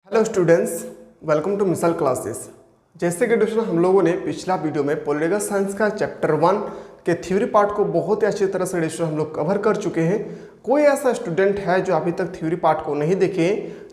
Hello students, welcome to मिसल classes. जैसे कि दोस्तों हम लोगों ने पिछला वीडियो में पॉलिटिकल साइंस का चैप्टर 1 के थ्योरी पार्ट को बहुत ही अच्छी तरह से दोस्तों हम लोग कवर कर चुके हैं। कोई ऐसा स्टूडेंट है जो अभी तक थ्योरी पार्ट को नहीं देखे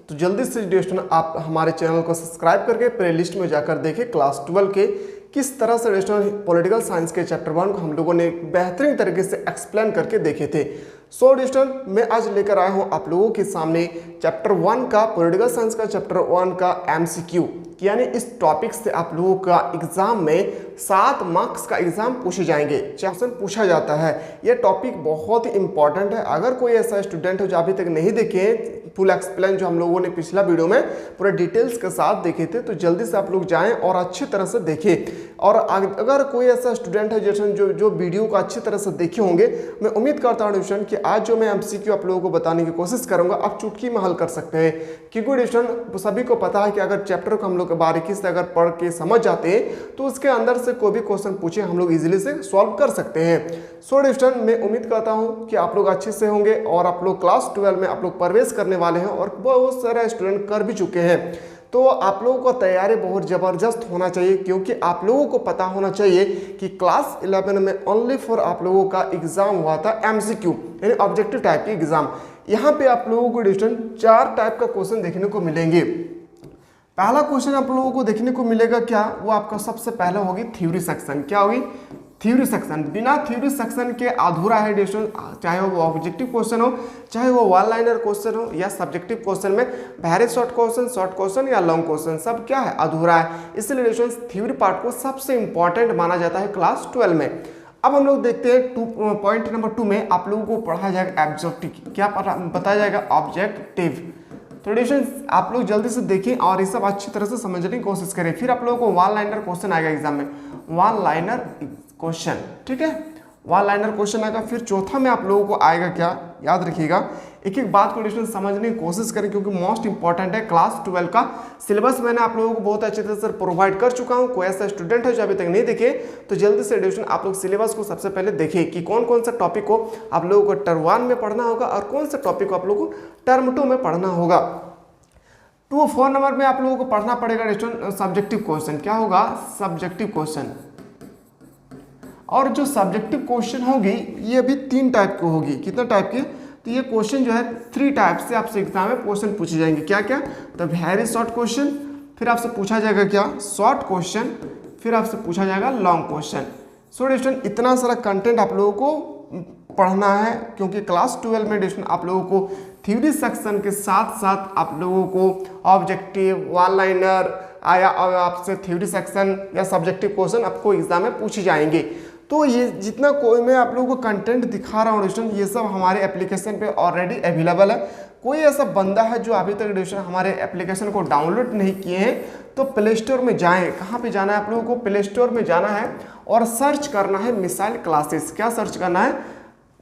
तो जल्दी से दोस्तों आप हमारे चैनल को सब्सक्राइब करके प्लेलिस्ट में जाकर देखें क्लास 12 के किस तरह से दोस्तों पॉलिटिकल साइंस के चैप्टर 1 को हम लोगों ने बेहतरीन तरीके से एक्सप्लेन करके देखे थे। सो दोस्तों मैं आज लेकर आया हूं आप लोगों के सामने चैप्टर 1 का पॉलिटिकल साइंस का चैप्टर 1 का एमसीक्यू, यानी इस टॉपिक से आप लोगों का एग्जाम में 7 मार्क्स का एग्जाम पूछे जाएंगे, क्वेश्चन पूछा जाता है। यह टॉपिक बहुत ही इंपॉर्टेंट है। अगर कोई ऐसा स्टूडेंट हो जो अभी तक नहीं देखे फुल एक्सप्लेन जो हम लोगों ने पिछला वीडियो में पूरे डिटेल्स के साथ देखे थे, तो जल्दी से आप लोग जाएं और अच्छी तरह से देखें। और अगर कोई ऐसा स्टूडेंट है जैसे जो वीडियो को अच्छी तरह से देखे होंगे, मैं उम्मीद करता हूँ ट्यूशन कि आज जो मैं एमसीक्यू आप लोगों को बताने की कोशिश करूंगा आप चुटकी में हल कर सकते हैं। क्योंकि ट्यूशन सभी को पता है कि अगर चैप्टर को हम लोग बारीकी से अगर पढ़ के समझ जाते हैं तो उसके अंदर से कोई भी क्वेश्चन पूछे हम लोग इजीली से सॉल्व कर सकते हैं। सो ट्यूशन मैं उम्मीद करता हूँ कि आप लोग अच्छे से होंगे और आप लोग क्लास 12 में आप लोग प्रवेश करने वाले हैं और बहुत सारे स्टूडेंट कर भी चुके हैं। तो आप लोगों को तैयारी बहुत ज़बरदस्त होना चाहिए, क्योंकि आप लोगों को पता होना चाहिए कि क्लास 11 में ओनली फॉर आप लोगों का एग्जाम हुआ था एमसीक्यू, यानी ऑब्जेक्टिव टाइप की एग्जाम। यहाँ पे आप लोगों को डिस्टेंस 4 टाइप का क्वेश्चन देखने को मिलेंगे। पहला क्वेश्चन आप लोगों को देखने को मिलेगा क्या, वो आपका सबसे पहला होगी थ्योरी सेक्शन। क्या होगी? Theory section. बिना थ्योरी सेक्शन के अधूरा है डिस्टेंस, चाहे वो ऑब्जेक्टिव क्वेश्चन हो, चाहे वो वन लाइनर क्वेश्चन हो या सब्जेक्टिव क्वेश्चन में वेरी शॉर्ट क्वेश्चन या लॉन्ग क्वेश्चन, सब क्या है? अधूरा है। इसलिए डिस्टेंस थ्योरी पार्ट को सबसे इंपॉर्टेंट माना जाता है क्लास 12 में। अब हम लोग देखते हैं पॉइंट नंबर 2 में आप लोगों को पढ़ाया जाएगा ऑब्जेक्टिव। क्या बताया जाएगा? ऑब्जेक्टिव। तो डिस्टेंस आप लोग जल्दी से देखें और ये सब अच्छी तरह से समझने की कोशिश करें। फिर आप लोगों को वन लाइनर क्वेश्चन आएगा एग्जाम में, वन लाइनर क्वेश्चन, ठीक है, वन लाइनर क्वेश्चन आएगा। फिर चौथा में आप लोगों को आएगा क्या, याद रखिएगा, एक एक बात को डिस्टेंस समझने की कोशिश करें, क्योंकि मोस्ट इंपॉर्टेंट है। क्लास 12 का सिलेबस मैंने आप लोगों को बहुत अच्छे तरह से प्रोवाइड कर चुका हूं। कोई ऐसा स्टूडेंट है जो अभी तक नहीं देखे तो जल्दी से डिस्टेंस आप लोग सिलेबस को सबसे पहले देखें कि कौन कौन सा टॉपिक को आप लोगों को टर्म 1 में पढ़ना होगा और कौन सा टॉपिक को आप लोगों को टर्म 2 में पढ़ना होगा। 4 नंबर में आप लोगों को पढ़ना पड़ेगा डिस्टेंस सब्जेक्टिव क्वेश्चन। क्या होगा? Subjective question. और जो सब्जेक्टिव क्वेश्चन होगी ये भी 3 टाइप की होगी। कितना टाइप की? तो ये क्वेश्चन जो है 3 टाइप से आपसे एग्जाम में क्वेश्चन पूछे जाएंगे। क्या क्या? तो वेरी शॉर्ट क्वेश्चन, फिर आपसे पूछा जाएगा क्या, शॉर्ट क्वेश्चन, फिर आपसे पूछा जाएगा लॉन्ग क्वेश्चन। सो डिस्टेंस इतना सारा कंटेंट आप लोगों को पढ़ना है, क्योंकि क्लास 12 में डिस्टेंस आप लोगों को थ्योरी सेक्शन के साथ साथ आप लोगों को ऑब्जेक्टिव, वन लाइनर आया और आपसे थ्योरी सेक्शन या सब्जेक्टिव क्वेश्चन आपको एग्जाम में पूछे जाएंगे। तो ये जितना कोई मैं आप लोगों को कंटेंट दिखा रहा हूँ डिस्टेंस, ये सब हमारे एप्लीकेशन पे ऑलरेडी अवेलेबल है। कोई ऐसा बंदा है जो अभी तक डिस्टेंस हमारे एप्लीकेशन को डाउनलोड नहीं किए हैं तो प्ले स्टोर में जाएं। कहाँ पे जाना है आप लोगों को? प्ले स्टोर में जाना है और सर्च करना है मिसाइल क्लासेस। क्या सर्च करना है?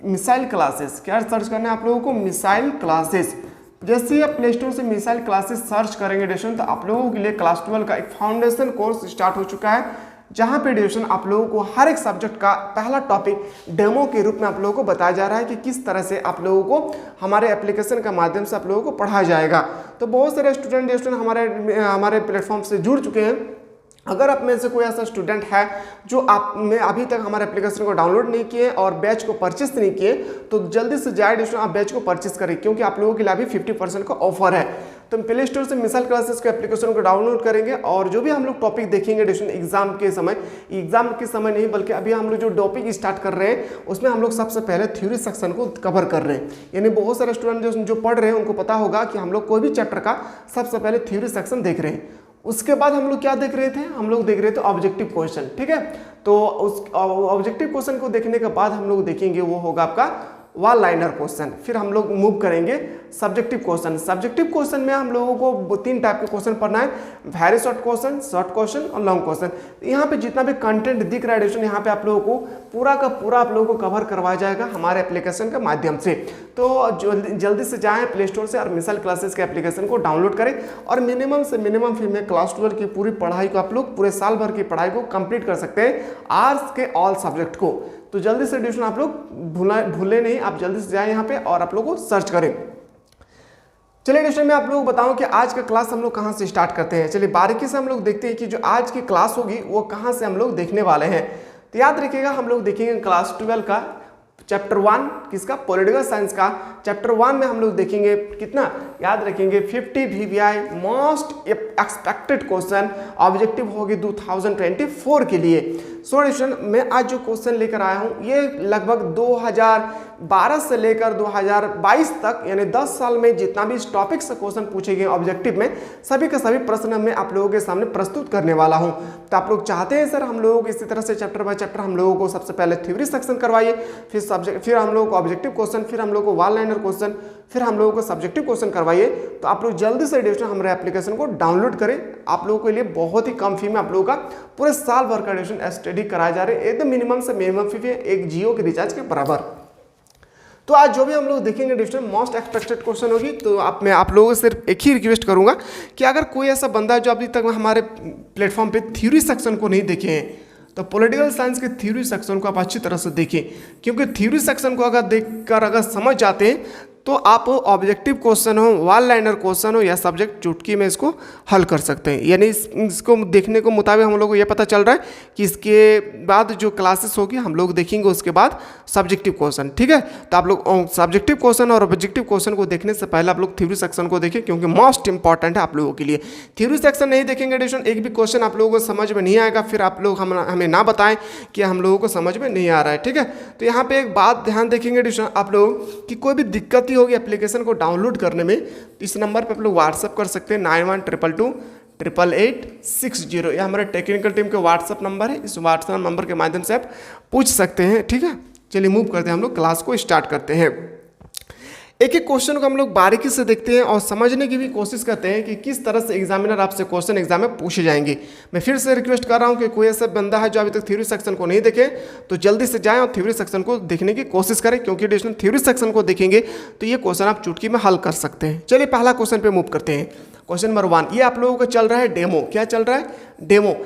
Missile classes. क्या सर्च करना है आप लोगों को? Missile classes. जैसे ही आप प्ले स्टोर से मिसाइल क्लासेस सर्च करेंगे डिस्टेंस, तो आप लोगों के लिए क्लास 12 का एक फाउंडेशन कोर्स स्टार्ट हो चुका है, जहां पे डिस्टेंस आप लोगों को हर एक सब्जेक्ट का पहला टॉपिक डेमो के रूप में आप लोगों को बताया जा रहा है कि किस तरह से आप लोगों को हमारे एप्लीकेशन के माध्यम से आप लोगों को पढ़ाया जाएगा। तो बहुत सारे स्टूडेंट हमारे प्लेटफॉर्म से जुड़ चुके हैं। अगर आप में से कोई ऐसा स्टूडेंट है जो आपने अभी तक हमारे एप्लीकेशन को डाउनलोड नहीं किए और बैच को परचेस नहीं किए, तो जल्दी से जाए डिस्टेंस आप बैच को परचेस करें, क्योंकि आप लोगों के लिए अभी 50% का ऑफर है। तो प्ले स्टोर से मिसाइल क्लासेस के एप्लीकेशन को डाउनलोड करेंगे और जो भी हम लोग टॉपिक देखेंगे डिस्टेंस एग्जाम के समय नहीं, बल्कि अभी हम लोग जो टॉपिक स्टार्ट कर रहे हैं उसमें हम लोग सबसे पहले थ्योरी सेक्शन को कवर कर रहे हैं। यानी बहुत सारे स्टूडेंट जो पढ़ रहे हैं उनको पता होगा कि हम लोग कोई भी चैप्टर का सबसे पहले थ्योरी सेक्शन देख रहे हैं। उसके बाद हम लोग क्या देख रहे थे? हम लोग देख रहे थे ऑब्जेक्टिव क्वेश्चन, ठीक है। तो उस ऑब्जेक्टिव क्वेश्चन को देखने के बाद हम लोग देखेंगे वो होगा आपका वन लाइनर क्वेश्चन। फिर हम लोग मूव करेंगे सब्जेक्टिव क्वेश्चन। सब्जेक्टिव क्वेश्चन में हम लोगों को 3 टाइप के क्वेश्चन पढ़ना है, very short question, short question और लॉन्ग क्वेश्चन। यहाँ पे जितना भी कंटेंट दिख रहा है डिस्टेंस, यहाँ पे आप लोगों को पूरा का पूरा आप लोगों को कवर करवाया जाएगा हमारे एप्लीकेशन के माध्यम से। तो जल्दी से जाएं प्ले स्टोर से और मिसाइल क्लासेस के एप्लीकेशन को डाउनलोड करें और मिनिमम से मिनिमम फी में क्लास 12 की पूरी पढ़ाई को आप लोग पूरे साल भर की पढ़ाई को कंप्लीट कर सकते हैं, आर्ट्स के ऑल सब्जेक्ट को। तो जल्दी से डिस्टेंस आप लोग भूले नहीं, आप जल्दी से जाएं यहाँ पे और आप लोग को सर्च करें। चलिए क्वेश्चन में आप लोगों को बताऊं कि आज का क्लास हम लोग कहां से स्टार्ट करते हैं। चलिए बारीकी से हम लोग देखते हैं कि जो आज की क्लास होगी वो कहां से हम लोग देखने वाले हैं। तो याद रखिएगा हम लोग देखेंगे क्लास 12 का चैप्टर 1 किसका, पॉलिटिकल साइंस का। चैप्टर 1 में हम लोग देखेंगे कितना, याद रखेंगे 50 VVI most expected question objective होगी 2024 के लिए। सो स्टूडेंट मैं आज जो क्वेश्चन लेकर आया हूं ये लगभग 2012 से लेकर 2022 तक यानी 10 साल में जितना भी इस टॉपिक से क्वेश्चन पूछे गए ऑब्जेक्टिव में सभी के सभी प्रश्न मैं आप लोगों के सामने प्रस्तुत करने वाला हूं। तो आप लोग चाहते हैं सर हम लोगों को इसी तरह से चैप्टर बाय चैप्टर हम लोगों को सबसे पहले थ्योरी सेक्शन करवाइए, फिर हम लोगों को ऑब्जेक्टिव क्वेश्चन, फिर हम लोगों को वन लाइनर क्वेश्चन, फिर हम लोगों को सब्जेक्टिव क्वेश्चन करवाइए। तो आप लोग जल्दी से एडिशन हमारे एप्लीकेशन को डाउनलोड करें। आप लोगों के लिए बहुत ही कम फी में आप लोगों का पूरे साल भर का एडिशन स्टडी कराया जा रहा है। एकदम मिनिमम से मिनिमम फी है एक जियो के रिचार्ज के बराबर। तो आज जो भी हम लोग देखेंगे एडिशन मोस्ट एक्सपेक्टेड क्वेश्चन होगी। तो मैं आप लोगों से सिर्फ एक ही रिक्वेस्ट करूंगा कि अगर कोई ऐसा बंदा जो अभी तक हमारे प्लेटफॉर्म पे थ्योरी सेक्शन को नहीं देखे हैं तो पॉलिटिकल साइंस के थ्योरी सेक्शन को आप अच्छी तरह से देखें, क्योंकि थ्योरी सेक्शन को अगर देखकर अगर समझ जाते हैं तो आप ऑब्जेक्टिव क्वेश्चन हो, वन लाइनर क्वेश्चन हो या सब्जेक्ट चुटकी में इसको हल कर सकते हैं। यानी इसको देखने को मुताबिक हम लोग को ये पता चल रहा है कि इसके बाद जो क्लासेस होगी हम लोग देखेंगे उसके बाद सब्जेक्टिव क्वेश्चन, ठीक है। तो आप लोग सब्जेक्टिव क्वेश्चन और ऑब्जेक्टिव क्वेश्चन को देखने से पहले आप लोग थ्योरी सेक्शन को देखें, क्योंकि मोस्ट इंपॉर्टेंट है आप लोगों के लिए। थ्योरी सेक्शन नहीं देखेंगे एडिशन एक भी क्वेश्चन आप लोगों को समझ में नहीं आएगा, फिर आप लोग हमें ना बताएं कि हम लोगों को समझ में नहीं आ रहा है, ठीक है। तो यहाँ पे एक बात ध्यान देखेंगे एडिशन आप लोग कि कोई भी दिक्कत होगी एप्लीकेशन को डाउनलोड करने में, इस नंबर पे आप लोग व्हाट्सअप कर सकते हैं 9122288860। ये हमारे टेक्निकल टीम के व्हाट्सअप नंबर है। इस व्हाट्सअप नंबर के माध्यम से आप पूछ सकते हैं, ठीक है। चलिए मूव करते हैं, हम लोग क्लास को स्टार्ट करते हैं। एक एक क्वेश्चन को हम लोग बारीकी से देखते हैं और समझने की भी कोशिश करते हैं कि किस तरह से एग्जामिनर आपसे क्वेश्चन एग्जाम में पूछे जाएंगे। मैं फिर से रिक्वेस्ट कर रहा हूं कि कोई ऐसा बंदा है जो अभी तक थ्योरी सेक्शन को नहीं देखे तो जल्दी से जाएं और थ्योरी सेक्शन को देखने की कोशिश करें, क्योंकि एडिशनल थ्योरी सेक्शन को देखेंगे तो ये क्वेश्चन आप चुटकी में हल कर सकते हैं। चलिए पहला क्वेश्चन पे मूव करते हैं। क्वेश्चन नंबर 1 ये आप लोगों का चल रहा है डेमो। क्या चल रहा है? डेमो।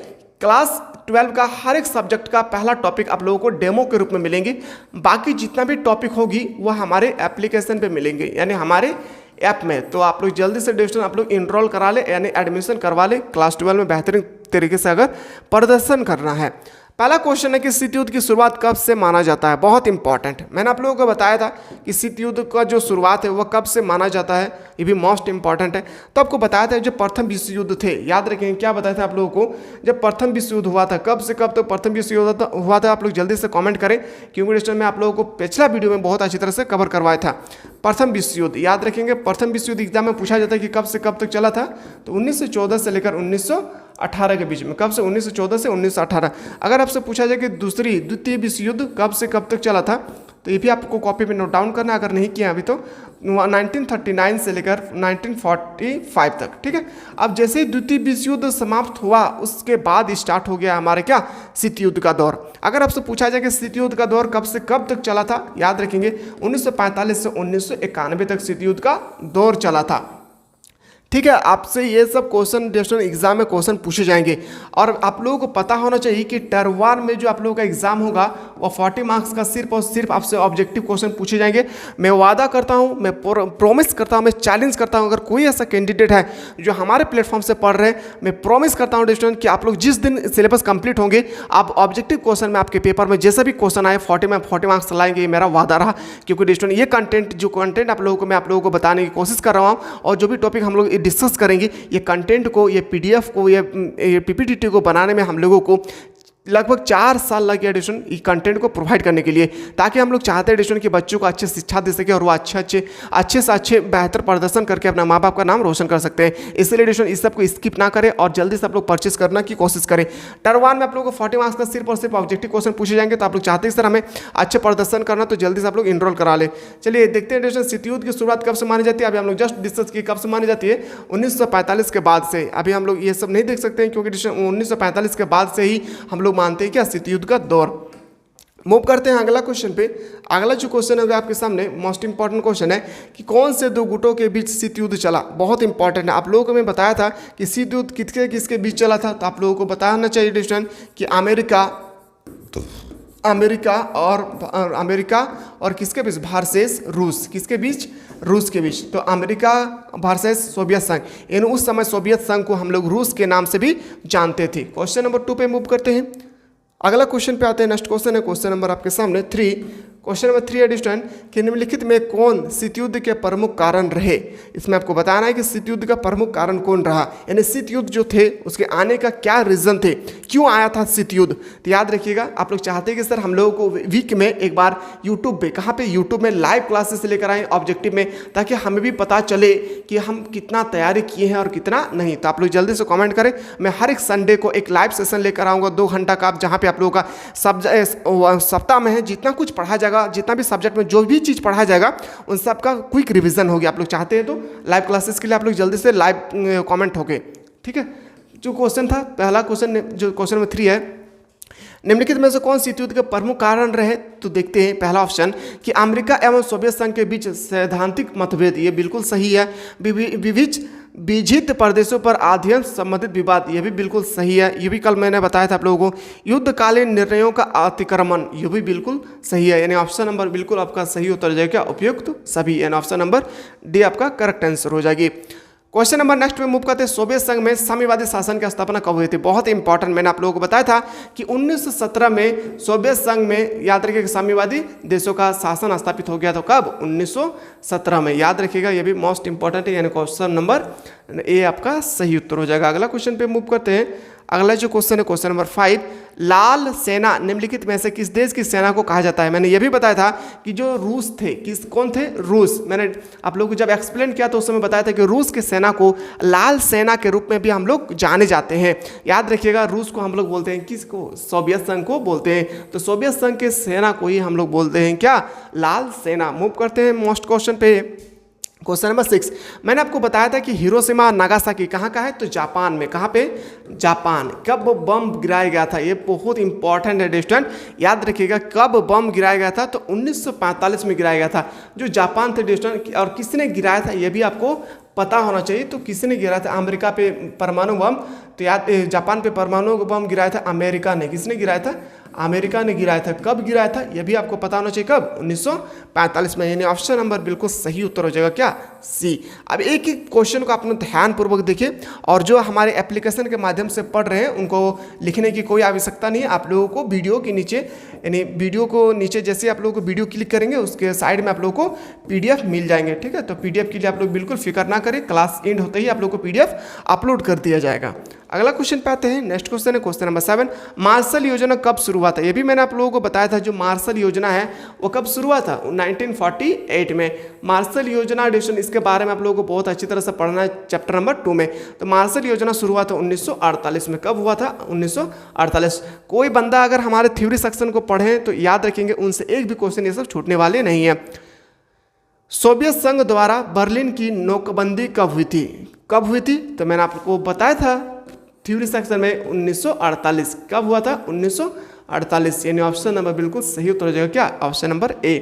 क्लास 12 का हर एक सब्जेक्ट का पहला टॉपिक आप लोगों को डेमो के रूप में मिलेंगे। बाकी जितना भी टॉपिक होगी वह हमारे एप्लीकेशन पे मिलेंगे, यानी हमारे ऐप में। तो आप लोग जल्दी से एडिशन आप लोग इनरोल करा ले, यानी एडमिशन करवा ले क्लास 12 में बेहतरीन तरीके से अगर प्रदर्शन करना है। पहला क्वेश्चन है कि शीत युद्ध की शुरुआत कब से माना जाता है? बहुत इंपॉर्टेंट। मैंने आप लोगों को बताया था कि शीत युद्ध का जो शुरुआत है वह कब से माना जाता है, ये भी मोस्ट इंपॉर्टेंट है। तो आपको बताया था जब प्रथम विश्व युद्ध थे, याद रखेंगे क्या बताया था आप लोगों को, जब प्रथम विश्व युद्ध हुआ था कब से कब तक प्रथम विश्व युद्ध हुआ था। आप लोग जल्दी से कॉमेंट करें, क्योंकि क्वेश्चन में आप लोगों को पिछला वीडियो में बहुत अच्छी तरह से कवर करवाया था। प्रथम विश्व युद्ध याद रखेंगे, प्रथम विश्व युद्ध एग्जाम में पूछा जाता है कि कब से कब तक चला था, तो 1914 से लेकर 1918 के बीच में। कब से? 1914 से 1918। अगर आपसे पूछा जाए कि द्वितीय विश्व युद्ध कब से कब तक चला था, तो ये भी आपको कॉपी में नोट डाउन करना, अगर नहीं किया अभी तो 1939 से लेकर 1945 तक, ठीक है। अब जैसे ही द्वितीय विश्व युद्ध समाप्त हुआ उसके बाद स्टार्ट हो गया हमारे क्या, शीत युद्ध का दौर। अगर आपसे पूछा जाए कि शीत युद्ध का दौर कब से कब तक चला था, याद रखेंगे 1945 से 1991 तक शीत युद्ध का दौर चला था, ठीक है। आपसे ये सब क्वेश्चन नेशनल एग्जाम में क्वेश्चन पूछे जाएंगे और आप लोगों को पता होना चाहिए कि टर्म 1 में जो आप लोगों का एग्जाम होगा वो 40 मार्क्स का सिर्फ और सिर्फ आपसे ऑब्जेक्टिव क्वेश्चन पूछे जाएंगे। मैं वादा करता हूँ, मैं प्रॉमिस करता हूँ, मैं चैलेंज करता हूँ, अगर कोई ऐसा कैंडिडेट है जो हमारे प्लेटफॉर्म से पढ़ रहे हैं, मैं प्रॉमिस करता हूँ स्टूडेंट कि आप लोग जिस दिन सिलेबस कंप्लीट होंगे आप ऑब्जेक्टिव क्वेश्चन में आपके पेपर में जैसा भी क्वेश्चन आए 40 मार्क्स लाएंगे, ये मेरा वादा रहा। क्योंकि स्टूडेंट ये कंटेंट आप लोगों को मैं आप लोगों को बताने की कोशिश कर रहा हूँ और जो भी टॉपिक हम लोग डिस्कस करेंगे ये कंटेंट को, ये पीडीएफ को, ये पीपीटी को बनाने में हम लोगों को लगभग 4 साल लगे एडिशन ये कंटेंट को प्रोवाइड करने के लिए, ताकि हम लोग चाहते हैं एडिशन कि बच्चों को अच्छी शिक्षा दे सके और वो अच्छे से अच्छे बेहतर प्रदर्शन करके अपना माँ बाप का नाम रोशन कर सकते हैं। इसलिए एडिशन इस सब को स्किप ना करें और जल्दी से आप लोग परचेस करना की कोशिश करें। टर्म 1 में आप लोगों को 40 मार्क्स का सिर्फ और सिर्फ ऑब्जेक्टिव क्वेश्चन पूछे जाएंगे। तो आप लोग चाहते हैं सर हमें अच्छे प्रदर्शन करना, तो जल्दी से आप लोग इनरोल करा ले। चलिए देखते हैं एडिशन शीत युद्ध की शुरुआत कब से मानी जाती है। अभी हम लोग जस्ट डिस्कस की कब से मानी जाती है, 1945 के बाद से। अभी हम लोग ये सब नहीं देख सकते हैं क्योंकि 1945 के बाद से ही हम लोग मानते हैं क्या, शीत युद्ध का दौर। मूव करते हैं अगला क्वेश्चन पे। अगला जो क्वेश्चन है आपके सामने मोस्ट इंपॉर्टेंट क्वेश्चन है कि कौन से दो गुटों के बीच शीत युद्ध चला। बहुत इंपॉर्टेंट है। आप लोगों को मैं बताया था कि शीत युद्ध किसके बीच चला था, तो आप लोगों को बताना चाहिए डिस्टेंस कि अमेरिका और किसके बीच, भारत रूस किसके बीच, रूस के बीच। तो अमेरिका वर्सेस सोवियत संघ, यानी उस समय सोवियत संघ को हम लोग रूस के नाम से भी जानते थे। क्वेश्चन नंबर 2 पे मूव करते हैं। अगला क्वेश्चन पे आते हैं। नेक्स्ट क्वेश्चन है क्वेश्चन नंबर आपके सामने 3। क्वेश्चन नंबर 3 एडिशन कि निम्नलिखित में कौन शीत युद्ध के प्रमुख कारण रहे। इसमें आपको बताना है कि शीत युद्ध का प्रमुख कारण कौन रहा, यानी शीत युद्ध जो थे उसके आने का क्या रीजन थे, क्यों आया था शीत युद्ध। तो याद रखिएगा, आप लोग चाहते हैं कि सर हम लोगों को वीक में एक बार यूट्यूब पे, कहाँ पे, यूट्यूब में लाइव क्लासेस लेकर आए ऑब्जेक्टिव में, ताकि हमें भी पता चले कि हम कितना तैयारी किए हैं और कितना नहीं। तो आप लोग जल्दी से कमेंट करें। मैं हर एक संडे को एक लाइव सेशन लेकर आऊँगा 2 घंटा का, जहाँ पे आप लोगों का सप्ताह में है जितना कुछ पढ़ा जाएगा, जितना भी सब्जेक्ट में जो भी चीज़ पढ़ा जाएगा उन सब का क्विक रिवीजन होगी। आप लोग चाहते हैं तो लाइव क्लासेस के लिए आप लोग जल्दी से लाइव कमेंट हो गए, ठीक है। जो क्वेश्चन था पहला क्वेश्चन, जो क्वेश्चन नंबर 3 है, निम्नलिखित में से कौन शीत युद्ध के प्रमुख कारण रहे। तो देखते हैं पहला ऑप्शन कि अमेरिका एवं सोवियत संघ के बीच सैद्धांतिक मतभेद, ये बिल्कुल सही है। विजित प्रदेशों पर अध्ययन संबंधित विवाद, ये भी बिल्कुल सही है। ये भी कल मैंने बताया था आप लोगों को। युद्धकालीन निर्णयों का अतिक्रमण, ये भी बिल्कुल सही है। यानी ऑप्शन नंबर बिल्कुल आपका सही उत्तर जाएगा क्या, उपयुक्त सभी, यानी ऑप्शन नंबर डी आपका करेक्ट आंसर हो जाएगी। क्वेश्चन नंबर नेक्स्ट में मूव करते हैं। सोवियत संघ में साम्यवादी शासन की स्थापना कब हुई थी। बहुत इंपॉर्टेंट, मैंने आप लोगों को बताया था कि 1917 में सोवियत संघ में, याद रखिएगा, साम्यवादी देशों का शासन स्थापित हो गया था। कब, 1917 में, याद रखिएगा, ये भी मोस्ट इंपॉर्टेंट है। यानी क्वेश्चन नंबर ए आपका सही उत्तर हो जाएगा। अगला क्वेश्चन पे मूव करते हैं। अगला जो क्वेश्चन है क्वेश्चन नंबर 5, लाल सेना निम्नलिखित में से किस देश की सेना को कहा जाता है। मैंने ये भी बताया था कि जो रूस थे, कौन थे, रूस। मैंने आप लोगों को जब एक्सप्लेन किया तो उस समय बताया था कि रूस की सेना को लाल सेना के रूप में भी हम लोग जाने जाते हैं। याद रखिएगा, रूस को हम लोग बोलते हैं किसको, सोवियत संघ को बोलते हैं। तो सोवियत संघ के सेना को ही हम लोग बोलते हैं क्या, लाल सेना। मूव करते हैं मोस्ट क्वेश्चन पे। क्वेश्चन नंबर 6, मैंने आपको बताया था कि हिरोशिमा और नागासाकी कहाँ का है, तो जापान में। कहाँ पे, जापान। कब बम गिराया गया था, ये बहुत इंपॉर्टेंट है स्टूडेंट, याद रखिएगा। कब बम गिराया गया था, तो 1945 में गिराया गया था। जो जापान थे स्टूडेंट, और किसने गिराया था ये भी आपको पता होना चाहिए। तो किसने गिराया था, अमेरिका पे परमाणु बम, तो याद, जापान पे परमाणु बम गिराया था अमेरिका ने। किसने गिराया था, अमेरिका ने गिराया था। कब गिराया था यह भी आपको पता होना चाहिए, कब, 1945 में। यानी ऑप्शन नंबर बिल्कुल सही उत्तर हो जाएगा क्या, सी। अब एक एक क्वेश्चन को आपने ध्यानपूर्वक देखिए, और जो हमारे एप्लीकेशन के माध्यम से पढ़ रहे हैं उनको लिखने की कोई आवश्यकता नहीं है। आप लोगों को वीडियो के नीचे, यानी वीडियो को नीचे जैसे आप लोगों को वीडियो क्लिक करेंगे उसके साइड में आप लोगों को PDF मिल जाएंगे, ठीक है। तो PDF के लिए आप लोग बिल्कुल फिक्र ना करें, क्लास एंड होते ही आप लोग को PDF अपलोड कर दिया जाएगा। अगला क्वेश्चन पे आते हैं। नेक्स्ट क्वेश्चन है क्वेश्चन नंबर 7, मार्शल योजना कब शुरू हुआ था। ये भी मैंने आप लोगों को बताया था। जो मार्शल योजना है वो कब शुरू हुआ था, 1948 में। मार्शल योजना एडिशन, इसके बारे में आप लोगों को बहुत अच्छी तरह से पढ़ना है चैप्टर नंबर 2 में। तो मार्शल योजना शुरू हुआ था 1948 में। कब हुआ था, 1948। कोई बंदा अगर हमारे थ्योरी सेक्शन को पढ़े तो याद रखेंगे, उनसे एक भी क्वेश्चन ये सब छूटने वाले नहीं है। सोवियत संघ द्वारा बर्लिन की नोकबंदी कब हुई थी, कब हुई थी, तो मैंने आपको बताया था थ्योरी सेक्शन में 1948। कब हुआ था, 1948। यानी ऑप्शन नंबर बिल्कुल सही उत्तर हो जाएगा क्या, option number A.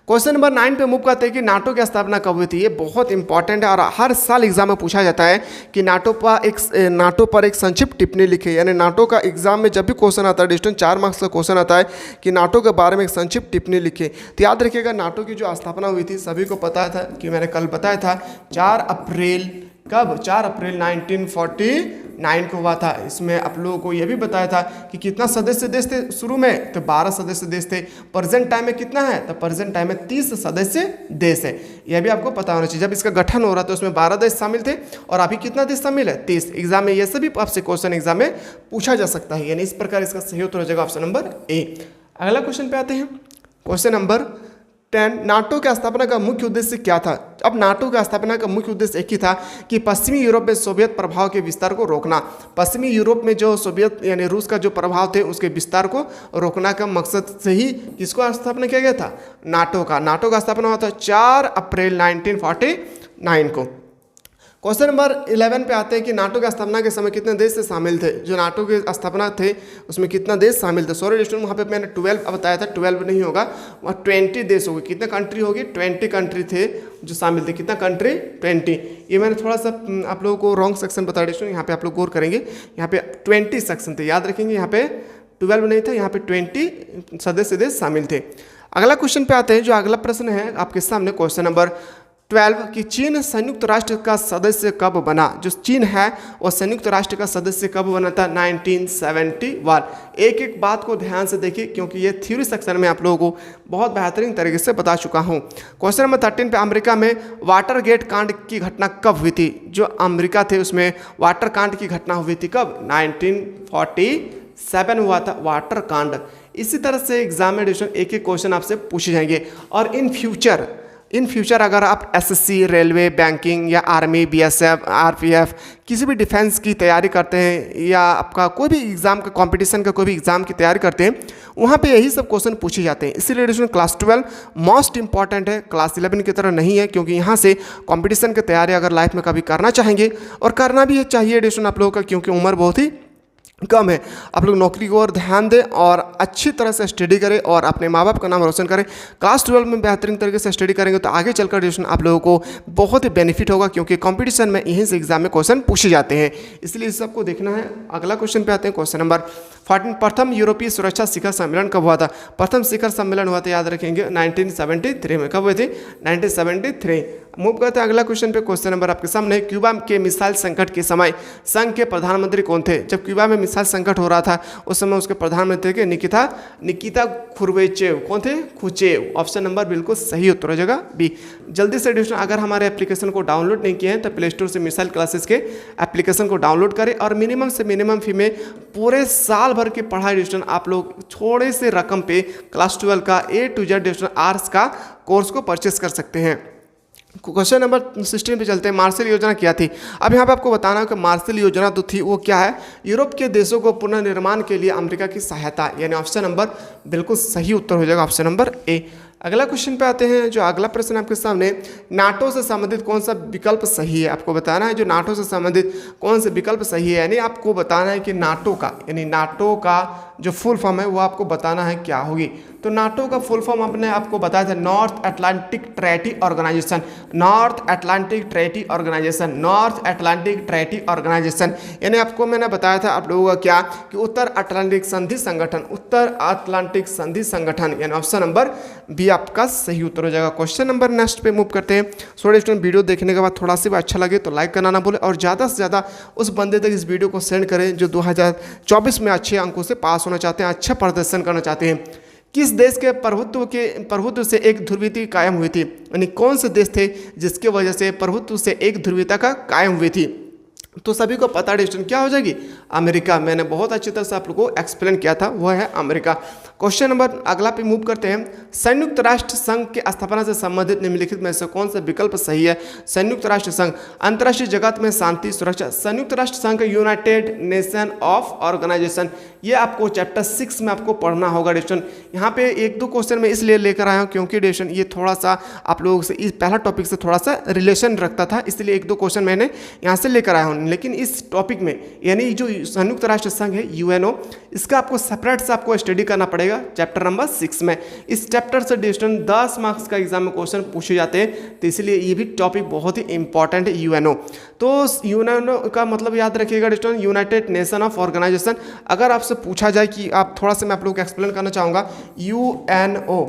Question number 9 पे मूव करते हैं कि नाटो की स्थापना कब हुई थी। ये बहुत इंपॉर्टेंट है और हर साल एग्जाम में पूछा जाता है कि नाटो पर एक संक्षिप्त टिप्पणी लिखे। यानी नाटो का एग्जाम में जब भी क्वेश्चन आता है, डिस्टेंस 4 मार्क्स का क्वेश्चन आता है कि नाटो के बारे में एक संक्षिप्त टिप्पणी लिखे। तो याद रखिएगा, नाटो की जो स्थापना हुई थी सभी को पता था कि मैंने कल बताया था 4 अप्रैल, कब, 4 अप्रैल 1949 को हुआ था। इसमें आप लोगों को यह भी बताया था कि कितना सदस्य देश थे शुरू में, तो 12 सदस्य देश थे। प्रेजेंट टाइम में कितना है, तो प्रेजेंट टाइम में 30 सदस्य देश है। यह भी आपको पता होना चाहिए। जब इसका गठन हो रहा था उसमें 12 देश शामिल थे, और अभी कितना देश शामिल है, 30। एग्जाम में यह सभी आपसे क्वेश्चन एग्जाम में पूछा जा सकता है। यानी इस प्रकार इसका सही उत्तर हो जाएगा ऑप्शन नंबर ए। अगला क्वेश्चन पे आते हैं। क्वेश्चन नंबर 10, नाटो की स्थापना का मुख्य उद्देश्य क्या था। अब नाटो की स्थापना का मुख्य उद्देश्य एक ही था कि पश्चिमी यूरोप में सोवियत प्रभाव के विस्तार को रोकना। पश्चिमी यूरोप में जो सोवियत यानी रूस का जो प्रभाव थे उसके विस्तार को रोकना का मकसद से ही किसको स्थापना किया गया था, नाटो का। नाटो का स्थापना हुआ था 4 अप्रैल 1949 को। क्वेश्चन नंबर 11 पे आते हैं कि नाटो की स्थापना के समय कितने देश से शामिल थे। जो नाटो की स्थापना थे उसमें कितना देश शामिल थे। सॉरी दोस्तों, वहाँ पे मैंने 12 बताया था, 12 नहीं होगा, वहाँ 20 देश होंगे। कितने कंट्री होगी, 20 कंट्री थे जो शामिल थे। कितना कंट्री, 20। ये मैंने थोड़ा सा आप लोगों को रॉन्ग सेक्शन बता दोस्तों, यहाँ पे आप लोग गौर करेंगे। यहाँ पे 20 सेक्शन थे, याद रखेंगे। यहाँ पे 12 नहीं था, यहाँ पे 20 सदस्य देश शामिल थे। अगला क्वेश्चन पे आते हैं। जो अगला प्रश्न है आपके सामने क्वेश्चन नंबर 12 कि चीन संयुक्त राष्ट्र का सदस्य कब बना। जो चीन है वो संयुक्त राष्ट्र का सदस्य कब बना था? 1971। एक एक बात को ध्यान से देखिए क्योंकि ये थ्योरी सेक्शन में आप लोगों को बहुत बेहतरीन तरीके से बता चुका हूँ। क्वेश्चन नंबर 13 पे अमेरिका में वाटर गेट कांड की घटना कब हुई थी? जो अमेरिका थे उसमें वाटर कांड की घटना हुई थी कब? 1947 हुआ था वाटर कांड। इसी तरह से एग्जामिनेशन एक एक क्वेश्चन आपसे पूछे जाएंगे। और इन फ्यूचर अगर आप एसएससी, रेलवे, बैंकिंग या आर्मी, बीएसएफ, आरपीएफ किसी भी डिफेंस की तैयारी करते हैं या आपका कोई भी एग्जाम का कंपटीशन का कोई भी एग्जाम की तैयारी करते हैं, वहाँ पे यही सब क्वेश्चन पूछे जाते हैं। इसीलिए एडिशन क्लास 12 मोस्ट इंपॉर्टेंट है, क्लास 11 की तरह नहीं है, क्योंकि यहाँ से कंपटीशन की तैयारी अगर लाइफ में कभी करना चाहेंगे और करना भी चाहिए एडिशन आप लोगों का, क्योंकि उम्र बहुत ही कम है। आप लोग नौकरी की ओर ध्यान दें और अच्छी तरह से स्टडी करें और अपने माँ बाप का नाम रोशन करें। क्लास 12 में बेहतरीन तरीके से स्टडी करेंगे तो आगे चलकर एडिशन आप लोगों को बहुत ही बेनिफिट होगा, क्योंकि कंपटीशन में यहीं से एग्जाम में क्वेश्चन पूछे जाते हैं, इसलिए इस सबको देखना है। अगला क्वेश्चन पे आते हैं, क्वेश्चन नंबर 14। प्रथम यूरोपीय सुरक्षा शिखर सम्मेलन कब हुआ था? प्रथम शिखर सम्मेलन हुआ था, याद रखेंगे, 1973 में। कब हुए थे? 1973। मूव करते हैं अगला क्वेश्चन पे। क्वेश्चन नंबर आपके सामने, क्यूबा के मिसाइल संकट के समय संघ के प्रधानमंत्री कौन थे? जब क्यूबा में मिसाइल संकट हो रहा था उस समय उसके प्रधानमंत्री थे निकिता खुरवेचेव। कौन थे? खुचेव। ऑप्शन नंबर बिल्कुल सही उत्तर हो जाएगा बी। जल्दी से एडिशन अगर हमारे एप्लीकेशन को डाउनलोड नहीं किए हैं तो प्ले स्टोर से मिसाइल क्लासेस के एप्लीकेशन को डाउनलोड करें और मिनिमम से मिनिमम फी में पूरे साल भर की पढ़ाई एडिशन आप लोग थोड़े से रकम पे क्लास 12 का A to Z edition arts का कोर्स को परचेस कर सकते हैं। क्वेश्चन नंबर 16 पे चलते हैं। मार्शल योजना क्या थी? अब यहाँ पे आपको बताना है कि मार्शल योजना तो थी, वो क्या है? यूरोप के देशों को पुनर्निर्माण के लिए अमेरिका की सहायता, यानी ऑप्शन नंबर बिल्कुल सही उत्तर हो जाएगा, ऑप्शन नंबर ए। अगला क्वेश्चन पे आते हैं। जो अगला प्रश्न आपके सामने, नाटो से संबंधित कौन सा विकल्प सही है? आपको बताना है जो नाटो से संबंधित कौन सा विकल्प सही है, यानी आपको बताना है कि नाटो का जो फुल फॉर्म है वो आपको बताना है क्या होगी। तो नाटो का फुल फॉर्म आपने आपको बताया था North Atlantic Treaty Organization. North Atlantic Treaty Organization यानी आपको मैंने बताया था आप लोगों का क्या कि उत्तर अटलांटिक संधि संगठन, यानी ऑप्शन नंबर बी आपका सही उत्तर हो जाएगा। क्वेश्चन नंबर नेक्स्ट पे मूव करते हैं। थोड़े स्टूडेंट वीडियो देखने के बाद थोड़ा सा भी अच्छा लगे तो लाइक करना ना भूलें और ज़्यादा से ज़्यादा उस बंदे तक इस वीडियो को सेंड करें जो 2024 में अच्छे अंकों से पास होना चाहते हैं, अच्छा प्रदर्शन करना चाहते हैं। किस देश के प्रभुत्व से एक ध्रुवीयता कायम हुई थी? यानी कौन से देश थे जिसके वजह से प्रभुत्व से एक ध्रुवीयता का कायम हुई थी? तो सभी को पता डिसीजन क्या हो जाएगी? अमेरिका। मैंने बहुत अच्छी तरह से आप लोगों को एक्सप्लेन किया था, वह है अमेरिका। क्वेश्चन नंबर अगला पे मूव करते हैं। संयुक्त राष्ट्र संघ के स्थापना से संबंधित निम्नलिखित में से कौन सा विकल्प सही है? संयुक्त राष्ट्र संघ, अंतर्राष्ट्रीय जगत में शांति सुरक्षा। संयुक्त राष्ट्र संघ यूनाइटेड नेशन ऑफ ऑर्गेनाइजेशन, ये आपको चैप्टर 6 में आपको पढ़ना होगा डिसीजन। यहाँ पे एक दो क्वेश्चन मैं इसलिए लेकर आया हूँ क्योंकि डिसीजन ये थोड़ा सा आप लोगों से इस पहला टॉपिक से थोड़ा सा रिलेशन रखता था, इसलिए एक दो क्वेश्चन मैंने यहाँ से लेकर आया हूँ। लेकिन इस टॉपिक में यानी जो संयुक्त राष्ट्र संघ है यूएनओ, इसका आपको सेपरेट से आपको स्टडी करना पड़ेगा चैप्टर नंबर 6 में। इस चैप्टर से डिस्टेंस 10 मार्क्स का एग्जाम में क्वेश्चन पूछे जाते हैं, तो इसलिए ये भी टॉपिक बहुत ही इंपॉर्टेंट है यूएनओ। तो यूएनओ का मतलब याद रखिएगा distance United Nation of Organization. अगर आपसे पूछा जाए कि आप थोड़ा सा मैं आप लोगों को एक्सप्लेन करना चाहूँगा, यूएनओ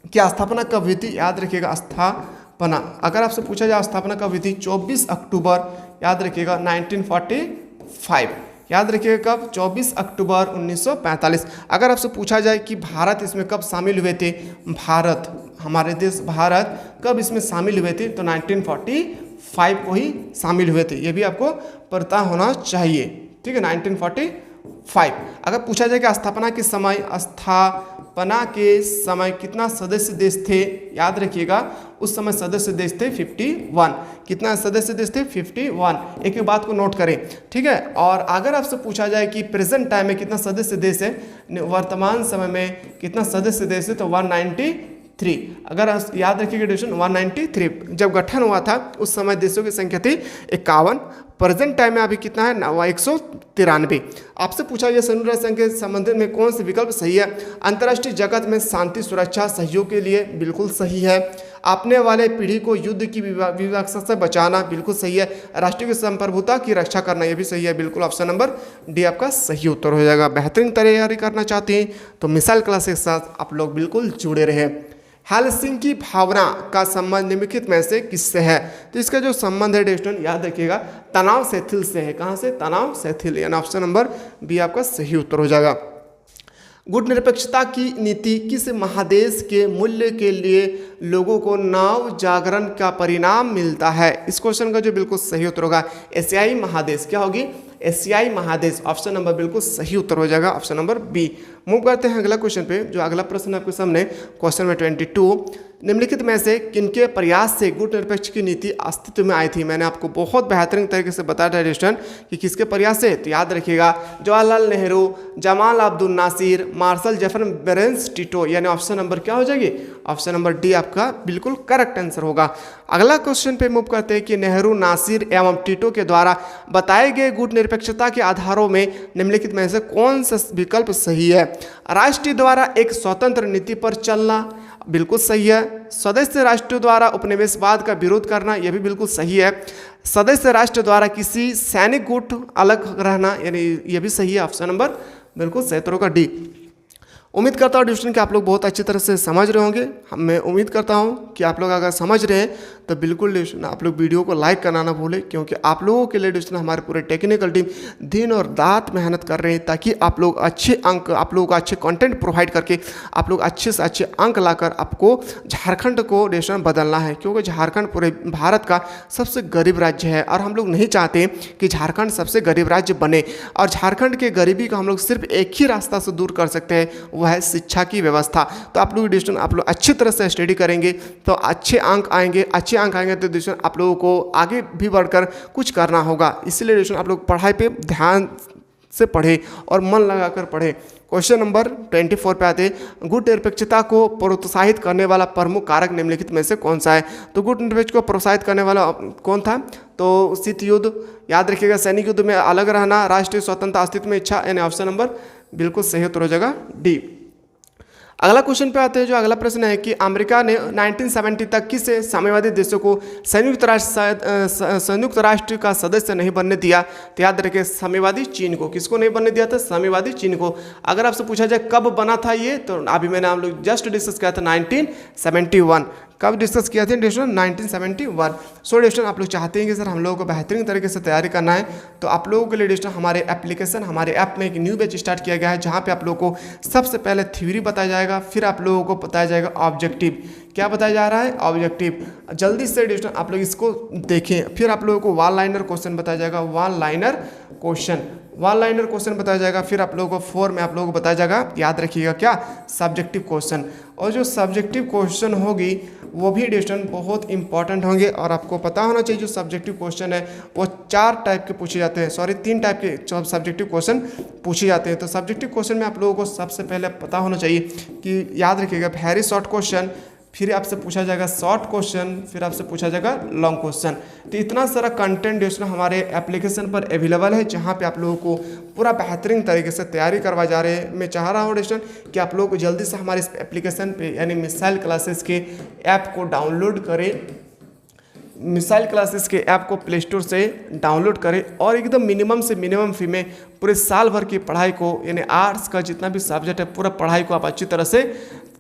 की स्थापना कब हुई थी? याद रखिएगा स्थापना, अगर आपसे पूछा जाए स्थापना कब हुई थी? 24 अक्टूबर, याद रखिएगा 1945। याद रखिएगा कब? 24 अक्टूबर 1945। अगर आपसे पूछा जाए कि भारत इसमें कब शामिल हुए थे? भारत, हमारे देश भारत कब इसमें शामिल हुए थे? तो 1945 को ही शामिल हुए थे, ये भी आपको पता होना चाहिए, ठीक है। 1945। अगर पूछा जाए कि स्थापना के समय कितना सदस्य देश थे? याद रखिएगा उस समय सदस्य देश थे 51। कितना सदस्य देश थे? 51। एक ही बात को नोट करें, ठीक है। और अगर आपसे पूछा जाए कि प्रेजेंट टाइम में कितना सदस्य देश है, वर्तमान समय में कितना सदस्य देश है, तो 193। अगर याद रखिएगा डिवीजन 193। जब गठन हुआ था उस समय देशों की संख्या थी 51। प्रेजेंट टाइम में अभी कितना है? 193। आपसे पूछा गया संयुक्त राष्ट्र संघ के संबंध में कौन से विकल्प सही है? अंतर्राष्ट्रीय जगत में शांति सुरक्षा सहयोग के लिए बिल्कुल सही है। अपने वाले पीढ़ी को युद्ध की विवक्षा से बचाना, बिल्कुल सही है। राष्ट्र की संप्रभुता की रक्षा करना, ये भी सही है, बिल्कुल ऑप्शन नंबर डी आपका सही उत्तर हो जाएगा। बेहतरीन तैयारी करना चाहते हैं तो मिसाइल क्लासेस के साथ आप लोग बिल्कुल जुड़े रहे। हेलसिंकी भावना का संबंध निम्नलिखित में से किससे है? तो इसका जो संबंध है स्टूडेंट याद रखिएगा तनाव शिथिल से है। कहाँ से? तनाव शिथिल, यानी ऑप्शन नंबर बी आपका सही उत्तर हो जाएगा। गुट निरपेक्षता की नीति किस महादेश के मूल्य के लिए लोगों को नव जागरण का परिणाम मिलता है? इस क्वेश्चन का जो बिल्कुल सही उत्तर होगा एशियाई महादेश। क्या होगी? एशियाई महादेश, ऑप्शन नंबर बिल्कुल सही उत्तर हो जाएगा, ऑप्शन नंबर बी। मूव करते हैं अगला क्वेश्चन पे। जो अगला प्रश्न आपके सामने क्वेश्चन में 22, निम्नलिखित में से किनके प्रयास से गुट निरपेक्ष की नीति अस्तित्व में आई थी? मैंने आपको बहुत बेहतरीन तरीके से बताया था स्टूडेंट कि किसके प्रयास से, तो याद रखिएगा जवाहरलाल नेहरू, जमाल अब्दुल नासिर, मार्शल जेफर बेरेंस टिटो, यानी ऑप्शन नंबर क्या हो जाएगी? ऑप्शन नंबर डी आपका बिल्कुल करेक्ट आंसर होगा। अगला क्वेश्चन पे मूव करते हैं कि नेहरू, नासिर एवं टिटो के द्वारा बताए गए गुट निरपेक्षता के आधारों में निम्नलिखित में से कौन सा विकल्प सही है? राष्ट्र द्वारा एक स्वतंत्र नीति पर चलना, बिल्कुल सही है। सदस्य राष्ट्रों द्वारा उपनिवेशवाद का विरोध करना, यह भी बिल्कुल सही है। सदस्य राष्ट्र द्वारा किसी सैनिक गुट अलग रहना, यानी यह भी सही है, ऑप्शन नंबर बिल्कुल सही उत्तर होगा डी। उम्मीद करता हूँ ट्यूशन कि आप लोग बहुत अच्छी तरह से समझ रहे होंगे। मैं उम्मीद करता हूँ कि आप लोग अगर समझ रहे हैं तो बिल्कुल ट्यूशन आप लोग वीडियो को लाइक करना ना भूलें, क्योंकि आप लोगों के लिए ट्यूशन हमारे पूरे टेक्निकल टीम दिन और रात मेहनत कर रहे हैं ताकि आप लोग अच्छे अंक, आप लोगों को अच्छे कंटेंट प्रोवाइड करके आप लोग अच्छे से अच्छे अंक लाकर आपको झारखंड को ट्यूशन बदलना है। क्योंकि झारखंड पूरे भारत का सबसे गरीब राज्य है और हम लोग नहीं चाहते कि झारखंड सबसे गरीब राज्य बने। और झारखंड के गरीबी को हम लोग सिर्फ एक ही रास्ता से दूर कर सकते हैं, वो है शिक्षा की व्यवस्था। तो आप लोग ट्यूशन आप लोग अच्छी तरह से स्टडी करेंगे तो अच्छे अंक आएंगे, अच्छे अंक आएंगे तो ट्यूशन आप लोगों को आगे भी बढ़कर कुछ करना होगा। इसलिए ट्यूशन आप लोग पढ़ाई पे ध्यान से पढ़े और मन लगाकर पढ़े। क्वेश्चन नंबर 24 पे आते हैं, गुट निरपेक्षता को प्रोत्साहित करने वाला प्रमुख कारक निम्नलिखित में से कौन सा है? तो गुट निरपेक्ष को प्रोत्साहित करने वाला कौन था? तो शीत युद्ध, याद रखिएगा सैनिक युद्ध में अलग रहना, राष्ट्रीय स्वतंत्रता अस्तित्व में इच्छा, यानी ऑप्शन नंबर बिल्कुल सही उत्तर हो जाएगा डी। अगला क्वेश्चन पे आते हैं। जो अगला प्रश्न है कि अमेरिका ने 1970 तक किस साम्यवादी देशों को संयुक्त राष्ट्र का सदस्य नहीं बनने दिया? तो याद रखिए साम्यवादी चीन को। किसको नहीं बनने दिया था? साम्यवादी चीन को। अगर आपसे पूछा जाए कब बना था ये, तो अभी मैंने हम लोग जस्ट डिस्कस किया था 1971। कब डिस्कस किया था? 1971। सो डिस्टन आप लोग चाहते हैं कि सर हम लोगों को बेहतरीन तरीके से तैयारी करना है, तो आप लोगों के लिए डिस्टन हमारे एप्लीकेशन, हमारे ऐप में एक न्यू बैच स्टार्ट किया गया है, जहाँ पे आप लोगों को सबसे पहले थ्योरी बताया जाएगा, फिर आप लोगों को बताया जाएगा ऑब्जेक्टिव। क्या बताया जा रहा है? ऑब्जेक्टिव। जल्दी से डिस्टन आप लोग इसको देखें। फिर आप लोगों को वन लाइनर क्वेश्चन बताया जाएगा, वन लाइनर क्वेश्चन बताया जाएगा। फिर आप लोगों को 4 में आप लोगों को बताया जाएगा, याद रखिएगा क्या, सब्जेक्टिव क्वेश्चन। और जो सब्जेक्टिव क्वेश्चन होगी वो भी डिस्टन बहुत इंपॉर्टेंट होंगे। और आपको पता होना चाहिए जो सब्जेक्टिव क्वेश्चन है वो 4 टाइप के पूछे जाते हैं, 3 टाइप के सब्जेक्टिव क्वेश्चन पूछे जाते हैं। तो सब्जेक्टिव क्वेश्चन में आप लोगों को सबसे पहले पता होना चाहिए कि याद रखिएगा वेरी शॉर्ट क्वेश्चन, फिर आपसे पूछा जाएगा शॉर्ट क्वेश्चन, फिर आपसे पूछा जाएगा लॉन्ग क्वेश्चन। तो इतना सारा कंटेंट डिस्टन हमारे एप्लीकेशन पर अवेलेबल है, जहां पे आप लोगों को पूरा बेहतरीन तरीके से तैयारी करवा जा रहे हैं। मैं चाह रहा हूं डिस्टन कि आप लोगों को जल्दी से हमारे इस एप्लीकेशन पे यानी मिसाइल क्लासेस के ऐप को डाउनलोड करें। मिसाइल क्लासेस के ऐप को प्ले स्टोर से डाउनलोड करें और एकदम मिनिमम से मिनिमम फी में पूरे साल भर की पढ़ाई को, यानी आर्ट्स का जितना भी सब्जेक्ट है पूरा पढ़ाई को आप अच्छी तरह से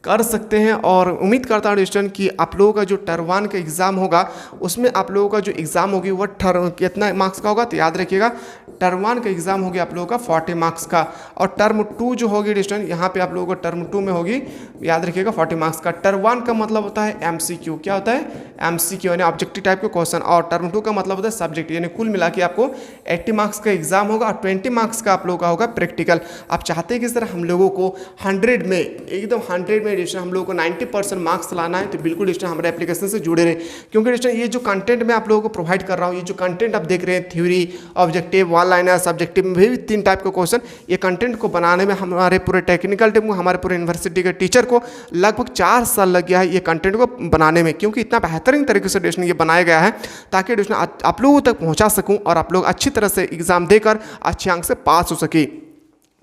कर सकते हैं। और उम्मीद करता हूँ स्टूडेंट कि आप लोगों का जो टर्म 1 का एग्ज़ाम होगा उसमें आप लोगों का जो एग्ज़ाम होगी वो कितना मार्क्स का होगा? तो याद रखिएगा टर्म 1 का एग्ज़ाम होगी आप लोगों का 40 मार्क्स का, और टर्म 2 जो होगी स्टूडेंट यहाँ पे आप लोगों को टर्म 2 में होगी, याद रखिएगा 40 मार्क्स का। टर्म 1 का मतलब होता है MCQ। क्या होता है? MCQ यानी ऑब्जेक्टिव टाइप के क्वेश्चन। और टर्म 2 का मतलब होता है सब्जेक्ट, यानी कुल मिला के आपको 80 मार्क्स का एग्जाम होगा और 20 मार्क्स का आप लोगों का होगा प्रैक्टिकल। आप चाहते हैं कि सर हम लोगों को 100 में एकदम 100 में हम लोगों को 90% मार्क्स लाना है, तो बिल्कुल डिस्टन हमारे एप्लीकेशन से जुड़े रहे, क्योंकि डिस्टन ये जो कंटेंट मैं आप लोगों को प्रोवाइड कर रहा हूँ, ये जो कंटेंट आप देख रहे हैं theory, objective, one liner, subjective में भी 3 टाइप के क्वेश्चन, ये कंटेंट को बनाने में हमारे पूरे टेक्निकल टीम को, हमारे पूरे यूनिवर्सिटी के टीचर को लगभग 4 साल लग गया है ये कंटेंट को बनाने में, क्योंकि इतना बेहतरीन तरीके से डिस्टन ये बनाया गया है ताकि डिस्टन आप लोगों तक पहुँचा सकूँ और आप लोग अच्छी तरह से एग्जाम देकर अच्छे अंक से पास हो सके।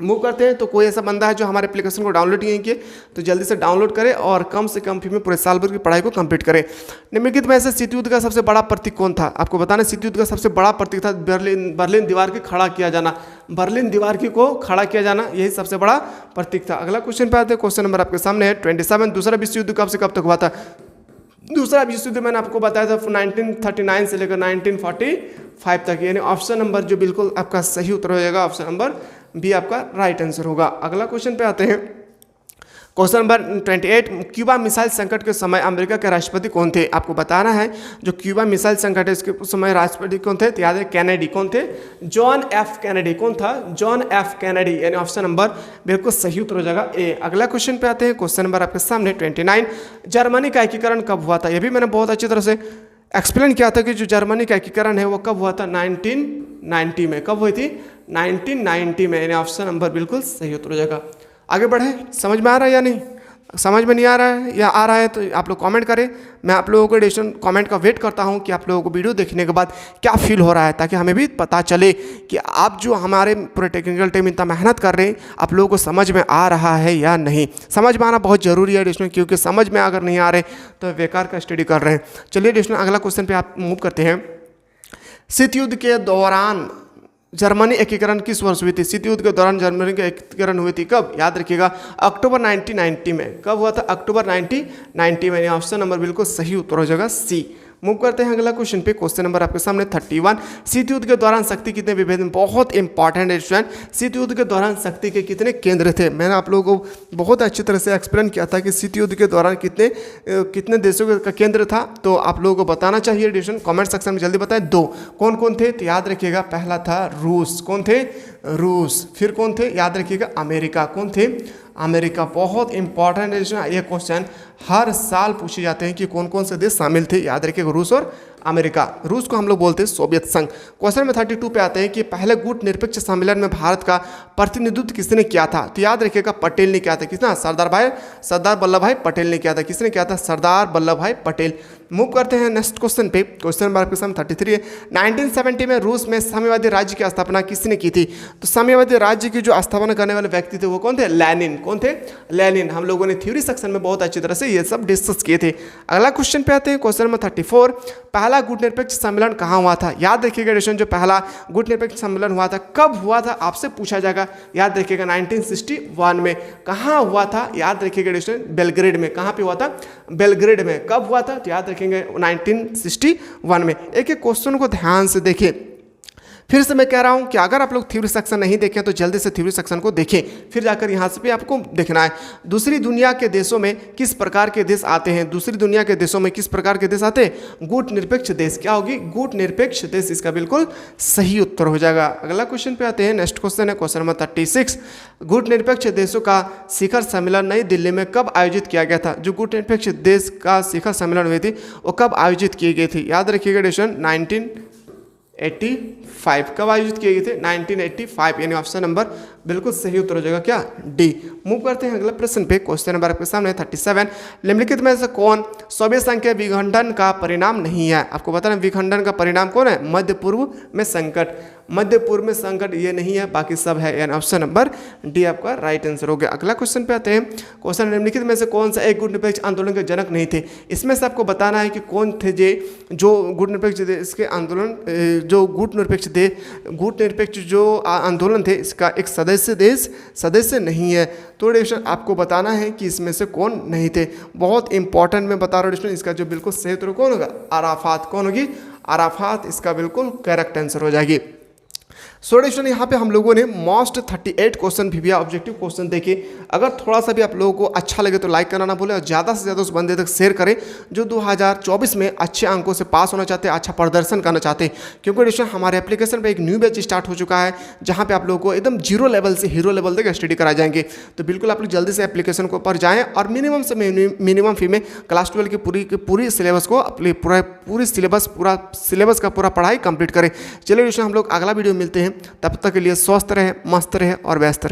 मूव करते हैं। तो कोई ऐसा बंदा है जो हमारे एप्लीकेशन को डाउनलोड नहीं किए तो जल्दी से डाउनलोड करें और कम से कम फी में पूरे साल भर की पढ़ाई को कंप्लीट करें। निम्नलिखित में से शीत युद्ध का सबसे बड़ा प्रतीक कौन था? आपको बताना शीत युद्ध का सबसे बड़ा प्रतीक था बर्लिन दीवार की खड़ा किया जाना। बर्लिन दीवार की को खड़ा किया जाना यही सबसे बड़ा प्रतीक था। अगला क्वेश्चन पे आते हैं। क्वेश्चन नंबर आपके सामने है 27। दूसरा विश्व युद्ध कब से कब तक हुआ था? दूसरा विश्व युद्ध मैंने आपको बताया था 1939 से लेकर 1945 तक, यानी ऑप्शन नंबर जो बिल्कुल आपका सही उत्तर हो जाएगा ऑप्शन नंबर बी आपका राइट आंसर होगा। अगला क्वेश्चन पे आते हैं। Question number 28। क्यूबा मिसाइल संकट के समय अमेरिका के राष्ट्रपति कौन थे? आपको बताना है जो क्यूबा मिसाइल संकट है इसके समय राष्ट्रपति कौन थे? तो याद है कैनेडी। कौन थे? John F Kennedy. कौन था? जॉन एफ कैनेडी, यानी ऑप्शन नंबर बिल्कुल सही उत्तर हो जाएगा ए। अगला क्वेश्चन पे आते हैं। क्वेश्चन नंबर आपके सामने 29। जर्मनी का एकीकरण कब हुआ था? यह भी मैंने बहुत अच्छी तरह से एक्सप्लेन किया था कि जो जर्मनी का एकीकरण है वो कब हुआ था? 1990 में। कब हुई थी? 1990 में, यानी ऑप्शन नंबर बिल्कुल सही उत्तर हो जाएगा। आगे बढ़े, समझ में आ रहा है या नहीं? समझ में नहीं आ रहा है या आ रहा है तो आप लोग कमेंट करें। मैं आप लोगों को डिस्क्रिप्शन कमेंट का वेट करता हूं कि आप लोगों को वीडियो देखने के बाद क्या फील हो रहा है, ताकि हमें भी पता चले कि आप जो हमारे पूरे टेक्निकल टीम इतना मेहनत कर रहे हैं आप लोगों को समझ में आ रहा है या नहीं। समझ में आना बहुत ज़रूरी है डिस्क्रिप्शन, क्योंकि समझ में अगर नहीं आ रहे तो बेकार का स्टडी कर रहे हैं। चलिए डिस्क्रिप्शन अगला क्वेश्चन पर आप मूव करते हैं। शीत युद्ध के दौरान जर्मनी एकीकरण किस वर्ष हुई थी? शीत युद्ध के दौरान जर्मनी का एकीकरण हुई थी कब? याद रखिएगा अक्टूबर 1990 में। कब हुआ था? अक्टूबर 1990 में। ऑप्शन नंबर बिल्कुल सही उत्तर हो जाएगा सी। मूव करते हैं अगला क्वेश्चन पे। क्वेश्चन नंबर आपके सामने 31। शीत युद्ध के दौरान शक्ति कितने विभेद में? बहुत इंपॉर्टेंट है स्टूडेंट। शीत युद्ध के दौरान शक्ति के कितने केंद्र थे? मैंने आप लोगों को बहुत अच्छी तरह से एक्सप्लेन किया था कि शीत युद्ध के दौरान कितने देशों का केंद्र था, तो आप लोगों को बताना चाहिए। डिस्क्रिप्शन कमेंट सेक्शन में जल्दी बताएं। 2 कौन कौन थे? तो याद रखिएगा पहला था रूस। कौन थे? रूस। फिर कौन थे? याद रखिएगा अमेरिका। कौन थे? अमेरिका। बहुत इंपॉर्टेंट है ये क्वेश्चन, हर साल पूछे जाते हैं कि कौन कौन से देश शामिल थे। याद रखिएगा रूस और अमेरिका। रूस को हम लोग बोलते हैं सोवियत संघ। क्वेश्चन में 32 पे आते हैं कि पहले गुट निरपेक्ष सम्मेलन में भारत का प्रतिनिधित्व किसने किया था? तो याद रखिएगा पटेल ने किया था। किसने? सरदार वल्लभ भाई पटेल ने किया था। किसने किया था? सरदार वल्लभ भाई पटेल। मूव करते हैं नेक्स्ट क्वेश्चन पे। क्वेश्चन नंबर आपके सामने 33 है। 1970 में रूस में साम्यवादी राज्य की स्थापना किसने की थी? तो साम्यवादी राज्य की जो स्थापना करने वाले व्यक्ति थे वो कौन थे? लेनिन। कौन थे? लेनिन। हम लोगों ने थ्योरी सेक्शन में बहुत अच्छी तरह से ये सब डिस्कस किए थे। अगला क्वेश्चन पे आते हैं। Question number 34। पहला गुट निरपेक्ष सम्मेलन कहाँ हुआ था? याद रखिएगा डिस्कशन जो पहला गुट निरपेक्ष सम्मेलन हुआ था कब हुआ था आपसे पूछा जाएगा। याद रखिएगा 1961 में। कहाँ हुआ था? याद रखिएगा डिस्कशन बेलग्रेड में। कहाँ पे हुआ था? बेलग्रेड में। कब हुआ था? तो याद रखेंगे 1961 में। एक एक क्वेश्चन को ध्यान से देखिए। फिर से मैं कह रहा हूं कि अगर आप लोग थ्योरी सेक्शन नहीं देखें तो जल्दी से थ्योरी सेक्शन को देखें, फिर जाकर यहां से भी आपको देखना है। दूसरी दुनिया के देशों में किस प्रकार के देश आते हैं? दूसरी दुनिया के देशों में किस प्रकार के देश आते हैं? गुट निरपेक्ष देश। क्या होगी? गुट निरपेक्ष देश। इसका बिल्कुल सही उत्तर हो जाएगा। अगला क्वेश्चन पे आते हैं। नेक्स्ट क्वेश्चन है क्वेश्चन नंबर 36। गुट निरपेक्ष देशों का शिखर सम्मेलन नई दिल्ली में कब आयोजित किया गया था? जो गुट निरपेक्ष देश का शिखर सम्मेलन हुई थी वो कब आयोजित की गई थी? याद रखिएगा डिस्कशन 1985। कब आयोजित किए गए थे? 1985, यानी ऑप्शन नंबर बिल्कुल सही उत्तर हो जाएगा क्या? डी। मूव करते हैं अगला प्रश्न पे। क्वेश्चन नंबर आपके सामने 37। निम्नलिखित में से कौन सोवियत संघ के विखंडन का परिणाम नहीं है? आपको बताना विखंडन का परिणाम कौन है? मध्य पूर्व में संकट। मध्य पूर्व में संकट ये नहीं है, बाकी सब है, यानी ऑप्शन नंबर डी आपका राइट आंसर हो गया। अगला क्वेश्चन पे आते हैं। क्वेश्चन निम्नलिखित में से कौन सा एक गुट निरपेक्ष आंदोलन के जनक नहीं थे? इसमें से आपको बताना है कि कौन थे जो गुट निरपेक्ष इसके आंदोलन जो गुट निरपेक्ष जो आंदोलन थे इसका एक सदस्य नहीं है। तो डिस्कशन आपको बताना है कि इसमें से कौन नहीं थे। बहुत इंपॉर्टेंट मैं बता रहा हूँ डिस्कशन, इसका जो बिल्कुल सही उत्तर कौन होगा? अराफात। कौन होगी? अराफात इसका बिल्कुल करेक्ट आंसर हो जाएगी। स्टूडेंट यहाँ पे हम लोगों ने मोस्ट 38 क्वेश्चन भी ऑब्जेक्टिव क्वेश्चन देखे। अगर थोड़ा सा भी आप लोगों को अच्छा लगे तो लाइक करना ना भूलें और ज़्यादा से ज़्यादा उस बंदे तक शेयर करें जो 2024 में अच्छे अंकों से पास होना चाहते हैं, अच्छा प्रदर्शन करना चाहते हैं। क्योंकि डिस्कशन हमारे एप्लीकेशन पे एक न्यू बैच स्टार्ट हो चुका है जहाँ पे आप लोगों को एकदम जीरो लेवल से हीरो लेवल तक स्टडी कराए जाएंगे। तो बिल्कुल आप लोग जल्दी से एप्लीकेशन को पर जाएँ और मिनिमम से मिनिमम फी में क्लास 12 की पूरी सिलेबस को अपनी पूरी सिलेबस का पूरा पढ़ाई कंप्लीट करें। चलिए डिस्कशन हम लोग अगला वीडियो मिलते हैं, तब तक के लिए स्वस्थ रहे, मस्त रहे और व्यस्त रहे।